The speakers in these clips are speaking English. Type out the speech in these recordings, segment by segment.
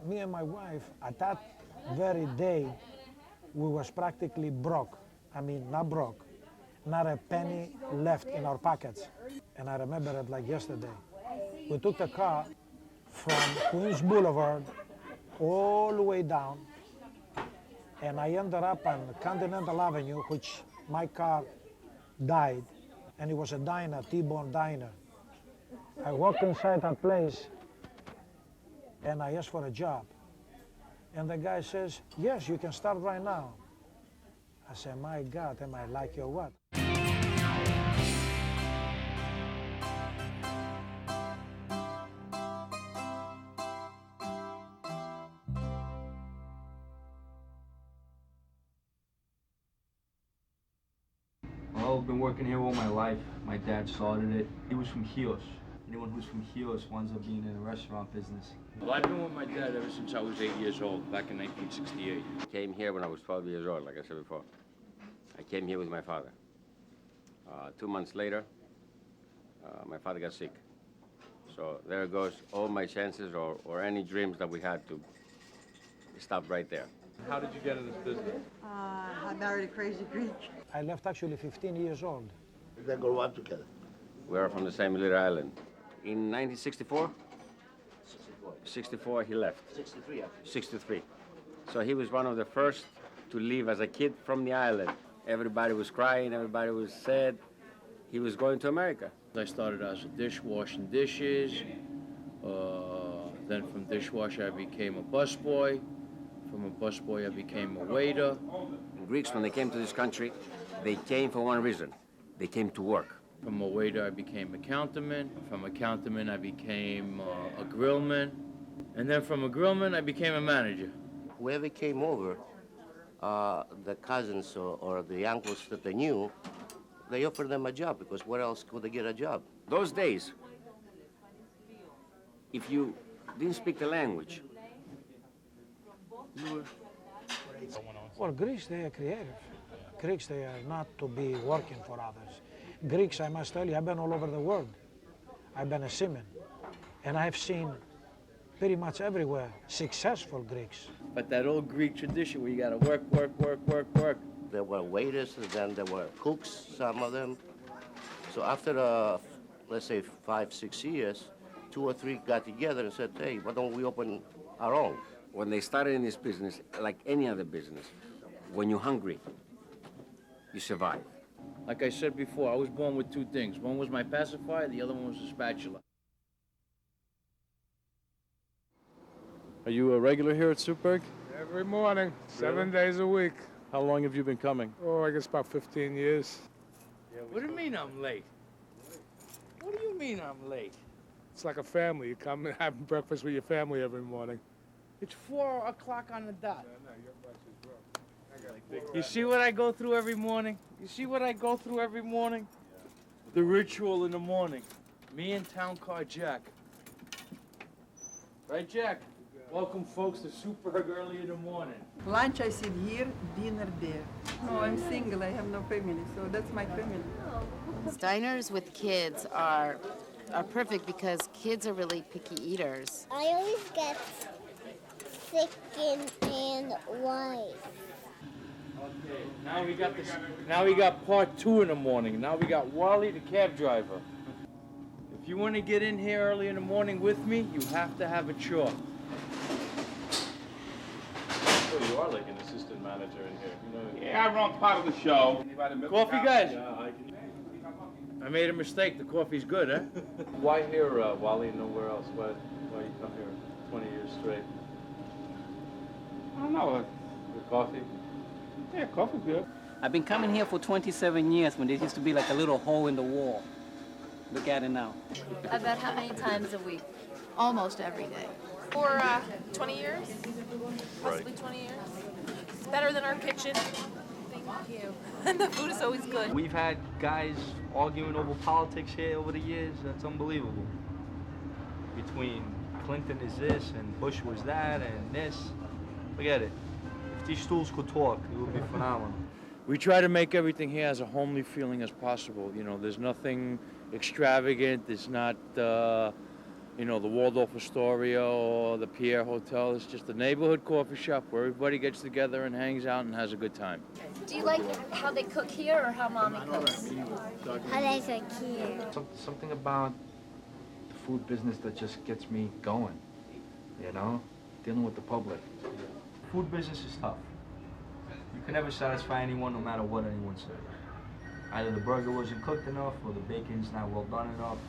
me and my wife, at that very day, we was practically broke. I mean, not broke, not a penny left in our pockets. And I remember it like yesterday. We took the car from Queens Boulevard all the way down, and I ended up on Continental Avenue, which my car died, and it was a diner, T-bone diner. I walked inside that place, and I asked for a job. And the guy says, yes, you can start right now. I said, my God, am I like you or what? Well, I've been working here all my life. My dad started it. He was from Chios. Anyone who's from Chios winds up being in the restaurant business. Well, I've been with my dad ever since I was 8 years old, back in 1968. I came here when I was 12 years old, like I said before. I came here with my father. 2 months later, my father got sick. So there goes all my chances or any dreams that we had to stop right there. How did you get in this business? I married a crazy Greek. I left actually 15 years old. They grew up together. We are from the same little island. In 1964? 64, he left. 63, actually. 63. So he was one of the first to leave as a kid from the island. Everybody was crying, everybody was sad. He was going to America. I started as a dishwashing dishes. Then from dishwasher, I became a busboy. From a busboy, I became a waiter. Greeks, when they came to this country, they came for one reason. They came to work. From a waiter, I became a counterman. From a counterman, I became a grillman. And then from a grillman, I became a manager. Whoever came over, the cousins or the uncles that they knew, they offered them a job because where else could they get a job? Those days, if you didn't speak the language, you were... Well, Greeks, they are creative. Greeks, they are not to be working for others. Greeks, I must tell you, I've been all over the world. I've been a seaman, and I've seen pretty much everywhere successful Greeks. But that old Greek tradition where you gotta work. There were waiters, and then there were cooks, some of them. So after, let's say, 5, 6 years, 2 or 3 got together and said, hey, why don't we open our own? When they started in this business, like any other business, when you're hungry, you survive. Like I said before, I was born with 2 things. One was my pacifier, the other one was a spatula. Are you a regular here at Superg? Every morning, 7 days a week. How long have you been coming? Oh, I guess about 15 years. What do you mean I'm late? What do you mean I'm late? It's like a family. You come and have breakfast with your family every morning. It's 4 o'clock on the dot. You see what I go through every morning? You see what I go through every morning? The ritual in the morning. Me and Town Car Jack. Right, Jack? Welcome, folks, to Superg early in the morning. Lunch I sit here, dinner there. No, I'm single, I have no family, so that's my family. Diners with kids are perfect because kids are really picky eaters. I always get sick and white. Okay, now we got part 2 in the morning. Now we got Wally, the cab driver. If you want to get in here early in the morning with me, you have to have a chore. So you are like an assistant manager in here. You know, Yeah, I run part of the show. Coffee, guys? Yeah, I made a mistake. The coffee's good, huh? Why here, Wally, and nowhere else? Why you come here 20 years straight? I don't know. With coffee? Yeah, coffee's good. I've been coming here for 27 years when there used to be like a little hole in the wall. Look at it now. About how many times a week? Almost every day. For 20 years? Possibly 20 years. It's better than our kitchen. Thank you. And the food is always good. We've had guys arguing over politics here over the years. That's unbelievable. Between Clinton is this and Bush was that and this. Forget it. If these stools could talk, it would be phenomenal. We try to make everything here as a homely feeling as possible. You know, there's nothing extravagant. There's not you know, the Waldorf Astoria or the Pierre Hotel. It's just a neighborhood coffee shop where everybody gets together and hangs out and has a good time. Do you like how they cook here or how Mommy cooks? How they cook here. Something about the food business that just gets me going, you know? Dealing with the public. Food business is tough. You can never satisfy anyone no matter what anyone says. Either the burger wasn't cooked enough or the bacon's not well done enough.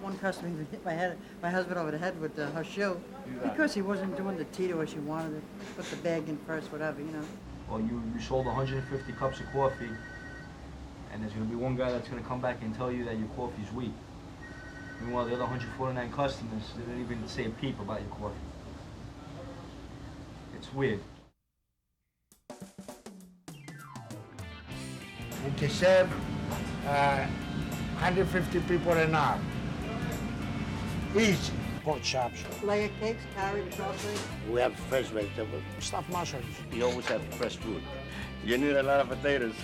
One customer even hit my husband over the head with her shoe because he wasn't doing the Tito as she wanted it. Put the bag in first, whatever, you know. Well, you sold 150 cups of coffee, and there's going to be one guy that's going to come back and tell you that your coffee's weak. Meanwhile, the other 149 customers didn't even say a peep about your coffee. It's weird. We can serve 150 people an hour. Easy. Pork chops. Layer cakes, carrot, chocolate. We have fresh vegetables. Stuffed mushrooms. You always have fresh food. You need a lot of potatoes.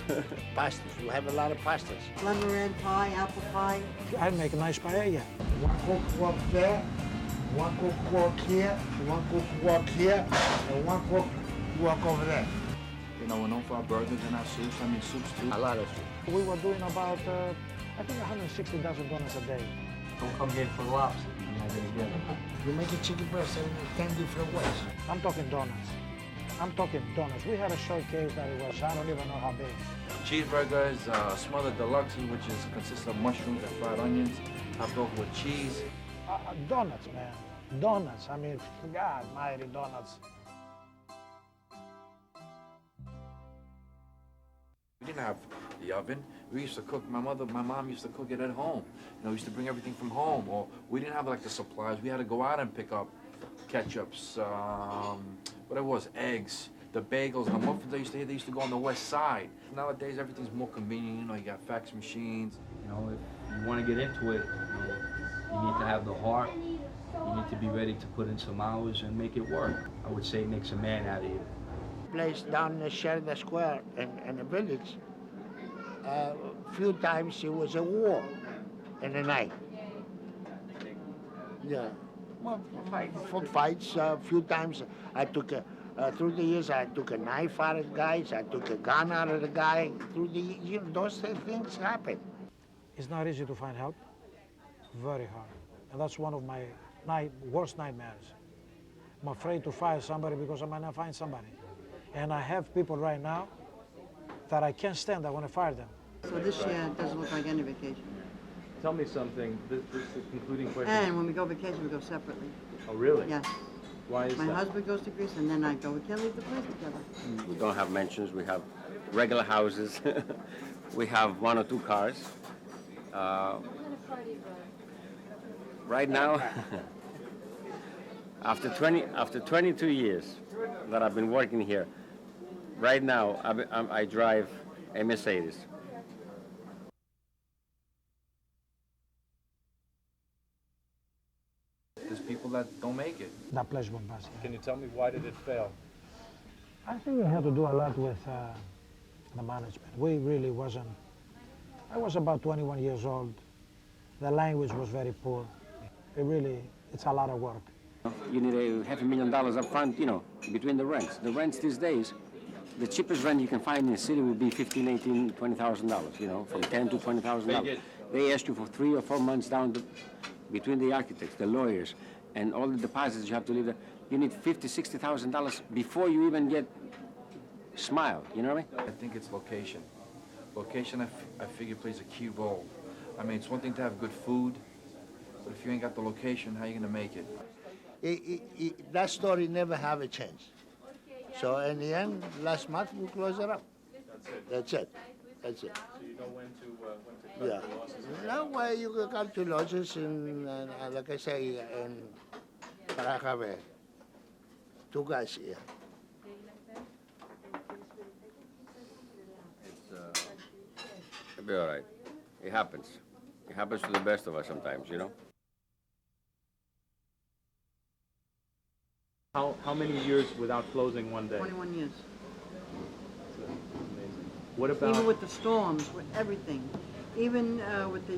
Pastas. We have a lot of pastas. Lemon meringue pie, apple pie. I make a nice paella. One cook walk there, one cook walk here, one cook walk here, and one cook walk over there. You know, we're known for our burgers and our soups. I mean, soups too. A lot of soup. We were doing about, I think 160 dozen donuts a day. Don't come here for the lobster. You're not gonna get it. You make a chicken breast in 10 different ways. I'm talking donuts. I'm talking donuts. We had a showcase that it was, I don't even know how big. Cheeseburgers, smothered deluxe, which consists of mushrooms and fried onions, topped over with cheese. Donuts, man. Donuts. I mean, God mighty donuts. We didn't have the oven. We used to cook, my mom used to cook it at home. You know, we used to bring everything from home. Or we didn't have like the supplies. We had to go out and pick up ketchups, whatever it was, eggs, the bagels, the muffins they used to go on the west side. Nowadays, everything's more convenient. You know, you got fax machines. You know, if you want to get into it, you need to have the heart. You need to be ready to put in some hours and make it work. I would say it makes a man out of you. Place down in the Sheridan Square in the village. A few times it was a war in the night. Yeah, well, fights. A few times I took through the years I took a knife out of the guys. I took a gun out of the guy. Through the those things happen. It's not easy to find help. Very hard, and that's one of my worst nightmares. I'm afraid to fire somebody because I might not find somebody. And I have people right now that I can't stand. I want to fire them. So this year it doesn't look like any vacation. Tell me something. This is the concluding question. And when we go vacation, we go separately. Oh, really? Yes. Why is My that? husband goes to Greece, and then I go. We can't leave the place together. We don't have mansions. We have regular houses. We have 1 or 2 cars. Right now, after 22 years that I've been working here, right now I drive a Mercedes. There's people that don't make it. That place went bust. Can you tell me why did it fail? I think it had to do a lot with the management. We really wasn't. I was about 21 years old. The language was very poor. It's a lot of work. You need $500,000 up front, you know, between the rents. The rents these days, the cheapest rent you can find in the city would be $15,000, $18,000, $20,000, you know, from $10,000 to $20,000. They ask you for 3 or 4 months down between the architects, the lawyers, and all the deposits you have to leave there. You need $50,000, $60,000 before you even get smile, you know what I mean? I think it's location. Location, I figure, plays a key role. I mean, it's one thing to have good food, but if you ain't got the location, how you gonna make it? That story never have a change. So in the end, last month we close it up. That's it. That's it. So you know when to cut Yeah. the losses? No way you can cut the losses, and like I say, but I have 2 guys here. It'll be all right. It happens. It happens to the best of us sometimes, you know? How many years without closing one day? 21 years. That's amazing. What about? Even with the storms, with everything. Even with the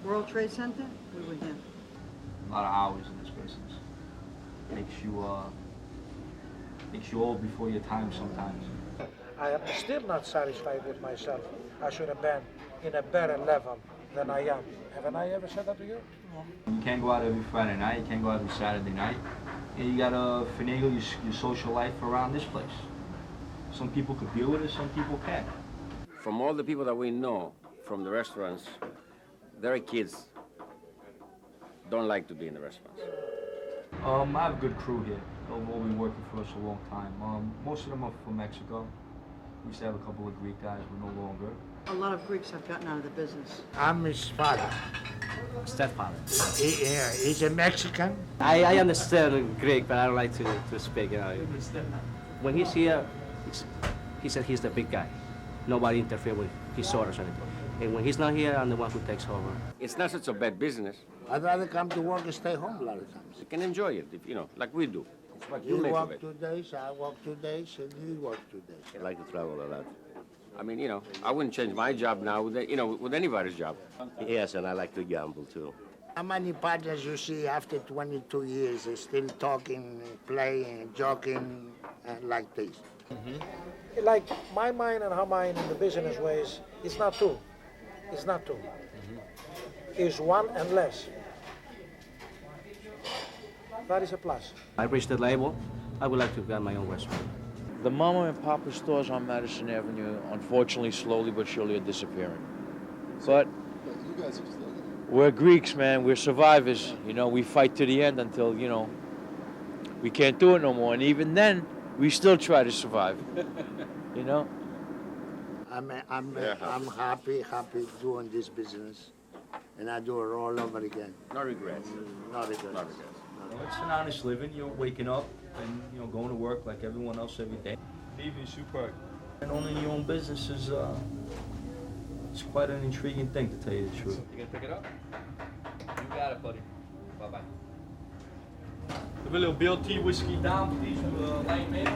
World Trade Center, we were here. lot of hours in this business. Makes you old before your time sometimes. I am still not satisfied with myself. I should have been in a better level than I am. Haven't I ever said that to you? You can't go out every Friday night, you can't go out every Saturday night. And you gotta finagle your social life around this place. Some people could deal with it, some people can't. From all the people that we know from the restaurants, their kids don't like to be in the restaurants. I have a good crew here. They've all been working for us a long time. Most of them are from Mexico. We used to have a couple of Greek guys, but no longer. A lot of Greeks have gotten out of the business. I'm his father. Stepfather. He's a Mexican. I understand Greek, but I don't like to speak. You know. When he's here, he said he's the big guy. Nobody interfere with his orders or anything. And when he's not here, I'm the one who takes over. It's not such a bad business. I'd rather come to work and stay home a lot of times. You can enjoy it, if, you know, like we do. It's what you You make of work it. 2 days, I work 2 days, and he work 2 days. I like to travel a lot. I mean, you know, I wouldn't change my job now, with anybody's job. Yes, and I like to gamble too. How many partners you see after 22 years, they're still talking, playing, joking, like this? Like my mind and her mind in the business ways, it's not two. It's not two. It's one and less. That is a plus. I reached the label. I would like to get my own restaurant. The mama and papa stores on Madison Avenue, unfortunately, slowly but surely are disappearing. But we're Greeks, man. We're survivors. You know, we fight to the end until, you know, we can't do it no more. And even then, we still try to survive. You know? I'm happy doing this business, and I do it all over again. No regrets. No regrets. No regrets. It's an honest living. You're waking up and going to work like everyone else every day. Leaving super. And owning your own business is it's quite an intriguing thing, to tell you the truth. You gonna pick it up? You got it, buddy. Bye bye. Have a little BLT whiskey down, please, with a light mayo.